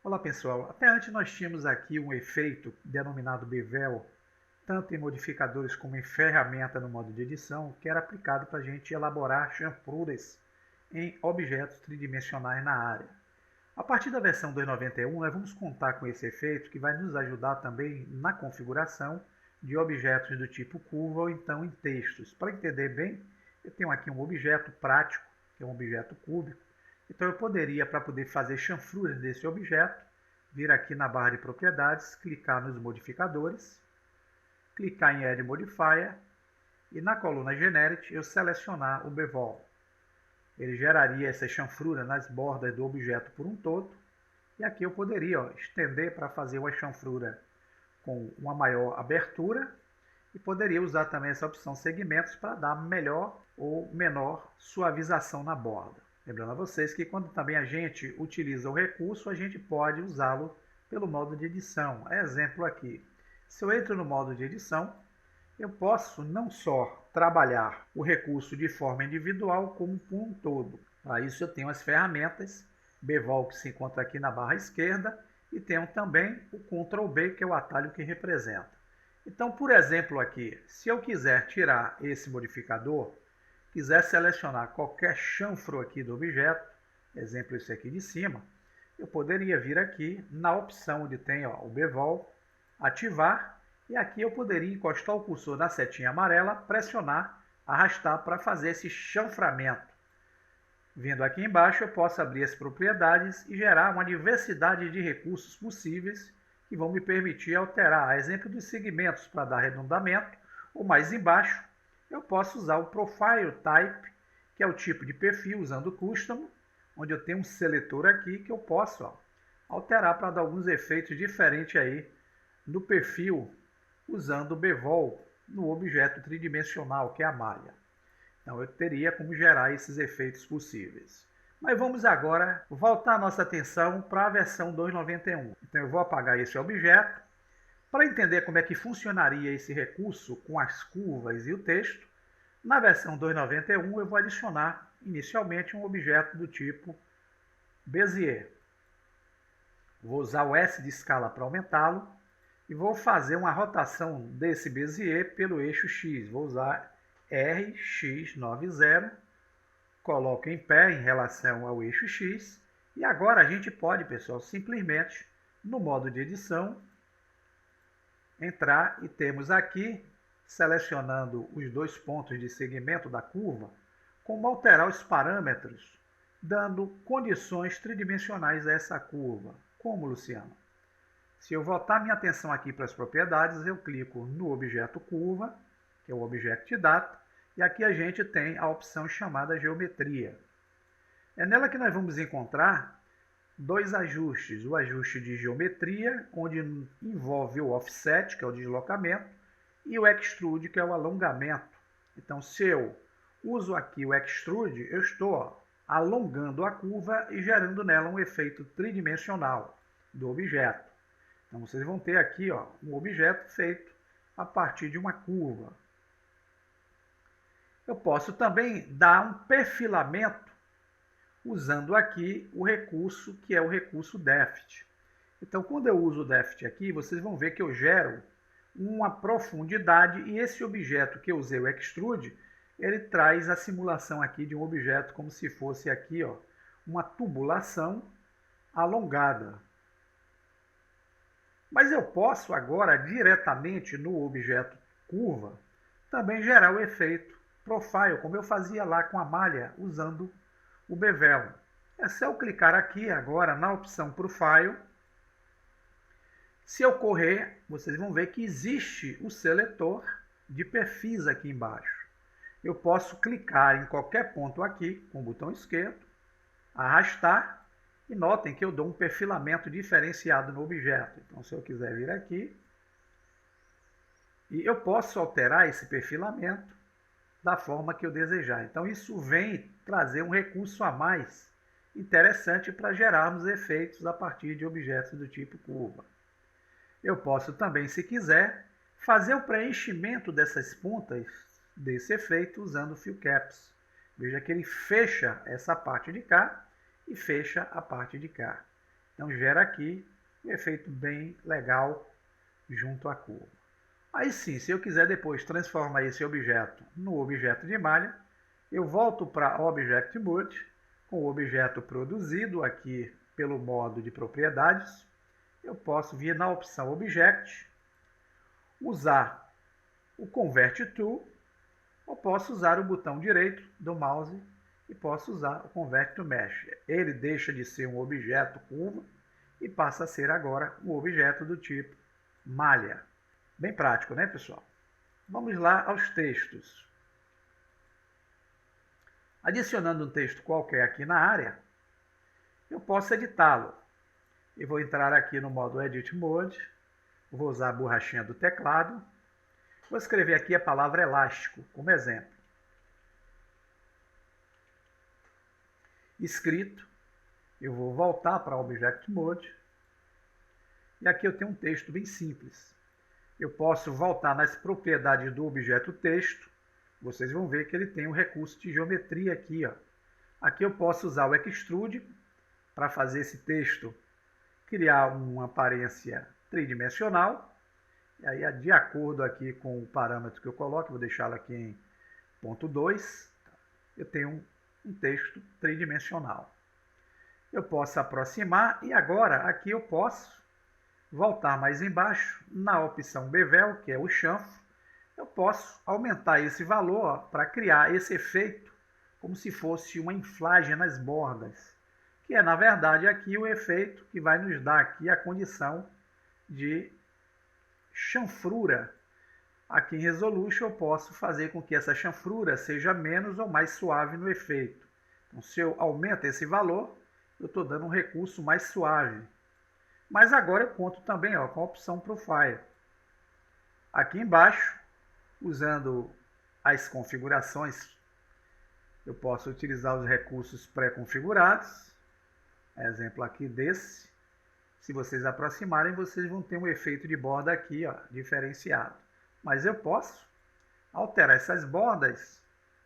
Olá pessoal, até antes nós tínhamos aqui um efeito denominado bevel, tanto em modificadores como em ferramenta no modo de edição, que era aplicado para a gente elaborar chanfruras em objetos tridimensionais na área. A partir da versão 2.91 nós vamos contar com esse efeito que vai nos ajudar também na configuração de objetos do tipo curva ou então em textos. Para entender bem, eu tenho aqui um objeto prático, que é um objeto cúbico. Então eu poderia, para poder fazer chanfruras desse objeto, vir aqui na barra de propriedades, clicar nos modificadores, clicar em Add Modifier e na coluna Generic eu selecionar o Bevel. Ele geraria essa chanfrura nas bordas do objeto por um todo. E aqui eu poderia estender para fazer uma chanfrura com uma maior abertura. E poderia usar também essa opção segmentos para dar melhor ou menor suavização na borda. Lembrando a vocês que quando também a gente utiliza o recurso, a gente pode usá-lo pelo modo de edição. Exemplo aqui. Se eu entro no modo de edição, eu posso não só trabalhar o recurso de forma individual, como por um todo. Para isso eu tenho as ferramentas, Bevel que se encontra aqui na barra esquerda, e tenho também o Ctrl B, que é o atalho que representa. Então, por exemplo aqui, se eu quiser tirar esse modificador, quiser selecionar qualquer chanfro aqui do objeto, exemplo esse aqui de cima, eu poderia vir aqui na opção onde tem o Bevel, ativar, e aqui eu poderia encostar o cursor na setinha amarela, pressionar, arrastar para fazer esse chanframento. Vindo aqui embaixo, eu posso abrir as propriedades e gerar uma diversidade de recursos possíveis que vão me permitir alterar, a exemplo dos segmentos para dar arredondamento, ou mais embaixo, eu posso usar o Profile Type, que é o tipo de perfil, usando o Custom, onde eu tenho um seletor aqui que eu posso alterar para dar alguns efeitos diferentes aí no perfil, usando o Bevel no objeto tridimensional, que é a malha. Então eu teria como gerar esses efeitos possíveis. Mas vamos agora voltar a nossa atenção para a versão 2.91. Então eu vou apagar esse objeto. Para entender como é que funcionaria esse recurso com as curvas e o texto, na versão 2.91 eu vou adicionar inicialmente um objeto do tipo Bezier. Vou usar o S de escala para aumentá-lo e vou fazer uma rotação desse Bezier pelo eixo X. Vou usar RX90, coloco em pé em relação ao eixo X e agora a gente pode, pessoal, simplesmente no modo de edição, entrar e temos aqui, selecionando os dois pontos de segmento da curva, como alterar os parâmetros, dando condições tridimensionais a essa curva. Como, Luciano? Se eu voltar minha atenção aqui para as propriedades, eu clico no objeto curva, que é o Object Data, e aqui a gente tem a opção chamada Geometria. É nela que nós vamos encontrar dois ajustes, o ajuste de geometria, onde envolve o offset, que é o deslocamento, e o extrude, que é o alongamento. Então, se eu uso aqui o extrude, eu estou alongando a curva e gerando nela um efeito tridimensional do objeto. Então, vocês vão ter aqui um objeto feito a partir de uma curva. Eu posso também dar um perfilamento usando aqui o recurso que é o recurso Deft. Então, quando eu uso o Deft aqui, vocês vão ver que eu gero uma profundidade e esse objeto que eu usei, o Extrude, ele traz a simulação aqui de um objeto como se fosse aqui uma tubulação alongada. Mas eu posso agora, diretamente no objeto curva, também gerar o efeito Profile, como eu fazia lá com a malha, usando o Bevel. É só eu clicar aqui agora na opção Profile. Se eu correr, vocês vão ver que existe o seletor de perfis aqui embaixo. Eu posso clicar em qualquer ponto aqui com o botão esquerdo, arrastar e notem que eu dou um perfilamento diferenciado no objeto. Então, se eu quiser vir aqui, e eu posso alterar esse perfilamento da forma que eu desejar. Então, isso vem trazer um recurso a mais interessante para gerarmos efeitos a partir de objetos do tipo curva. Eu posso também, se quiser, fazer o preenchimento dessas pontas desse efeito usando o Fill Caps. Veja que ele fecha essa parte de cá e fecha a parte de cá. Então gera aqui um efeito bem legal junto à curva. Aí sim, se eu quiser depois transformar esse objeto no objeto de malha, eu volto para Object Mode, com o objeto produzido aqui pelo modo de propriedades. Eu posso vir na opção Object, usar o Convert To, ou posso usar o botão direito do mouse e posso usar o Convert to Mesh. Ele deixa de ser um objeto curva e passa a ser agora um objeto do tipo malha. Bem prático, né, pessoal? Vamos lá aos textos. Adicionando um texto qualquer aqui na área, eu posso editá-lo. Eu vou entrar aqui no modo Edit Mode, vou usar a borrachinha do teclado, vou escrever aqui a palavra elástico como exemplo. Escrito, eu vou voltar para Object Mode, e aqui eu tenho um texto bem simples. Eu posso voltar nas propriedades do objeto texto, vocês vão ver que ele tem um recurso de geometria aqui, ó. Aqui eu posso usar o Extrude para fazer esse texto criar uma aparência tridimensional. E aí, de acordo aqui com o parâmetro que eu coloco, vou deixá-lo aqui em ponto 2, eu tenho um texto tridimensional. Eu posso aproximar e agora aqui eu posso voltar mais embaixo na opção Bevel, que é o chanfro. Eu posso aumentar esse valor para criar esse efeito como se fosse uma inflagem nas bordas, que é na verdade aqui o efeito que vai nos dar aqui a condição de chanfrura. Aqui em Resolution eu posso fazer com que essa chanfrura seja menos ou mais suave no efeito. Então, se eu aumento esse valor, eu estou dando um recurso mais suave. Mas agora eu conto também com a opção Profile. Aqui embaixo, usando as configurações, eu posso utilizar os recursos pré-configurados. Exemplo aqui desse. Se vocês aproximarem, vocês vão ter um efeito de borda aqui, diferenciado. Mas eu posso alterar essas bordas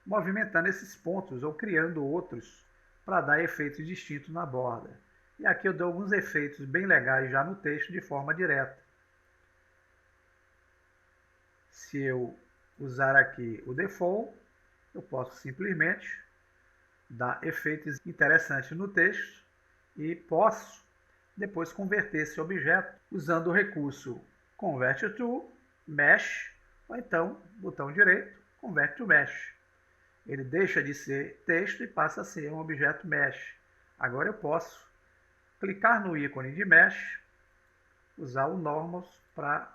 movimentando esses pontos ou criando outros para dar efeitos distintos na borda. E aqui eu dou alguns efeitos bem legais já no texto de forma direta. Se eu usar aqui o Default, eu posso simplesmente dar efeitos interessantes no texto e posso depois converter esse objeto usando o recurso Convert to Mesh, ou então, botão direito, Convert to Mesh. Ele deixa de ser texto e passa a ser um objeto Mesh. Agora eu posso clicar no ícone de Mesh, usar o Normals para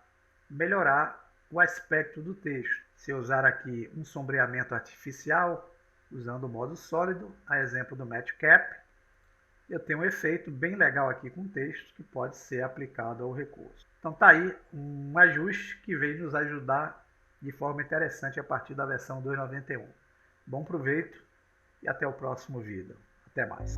melhorar o aspecto do texto. Se eu usar aqui um sombreamento artificial, usando o modo sólido, a exemplo do Matte Cap, eu tenho um efeito bem legal aqui com o texto que pode ser aplicado ao recurso. Então tá aí um ajuste que veio nos ajudar de forma interessante a partir da versão 2.91. Bom proveito e até o próximo vídeo. Até mais.